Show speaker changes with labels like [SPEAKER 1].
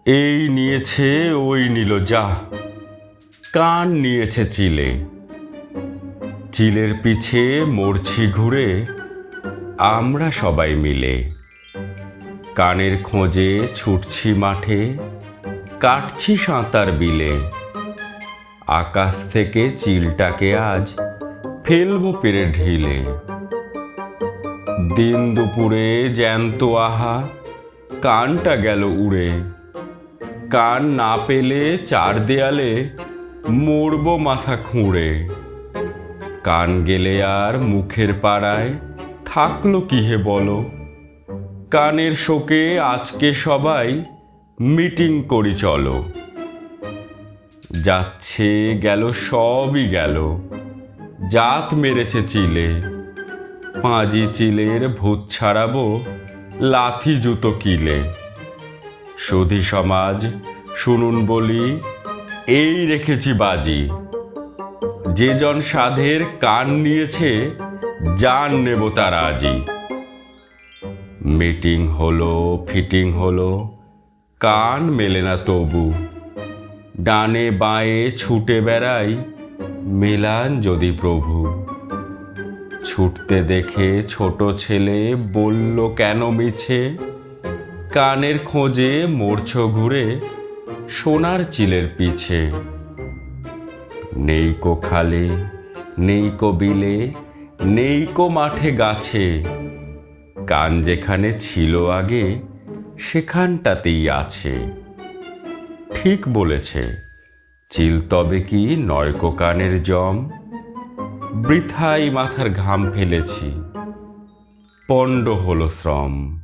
[SPEAKER 1] এই নিয়েছে ওই নিল যা, কান নিয়েছে চিলে। চিলের পিছে মরছি ঘুরে আমরা সবাই মিলে। কানের খোঁজে ছুটছি মাঠে, কাটছি সাঁতার বিলে। আকাশ থেকে চিলটাকে আজ ফেলবো পেরে ঢিলে। দিন দুপুরে জ্যান্ত আহা, কানটা গেল উড়ে। কান না পেলে চার দেয়ালে মরবো মাথা খুঁড়ে। কান গেলে আর মুখের পাড়ায় থাকলো কি হে বলো। কানের শোকে আজকে সবাই মিটিং করি চলো। যাচ্ছে গেল সবই গেল, জাত মেরেছে চিলে। পাঁজি চিলের ভূত ছাড়াবো লাথি জুতো কিলে। সুধী সমাজ শুনুন বলি, এই রেখেছি বাজি। যে জন সাধের কান নিয়েছে জান নেব তার আজই। মিটিং হলো ফিটিং হলো, কান মেলে না তবু। ডানে বাঁয়ে ছুটে বেড়াই, মেলান যদি প্রভু। ছুটতে দেখে ছোট ছেলে বলল কেন মিছে। কানের খোঁজে মরছ ঘুরে সোনার চিলের পিছে। নেই কো খালে, নেই কো বিলে, নেই কো মাঠে গাছে। কান যেখানে ছিল আগে সেখানটাতেই আছে। ঠিক বলেছে, চিল তবে কি নয়কো কানের জম। বৃথাই মাথার ঘাম ফেলেছি, পণ্ড হলো শ্রম।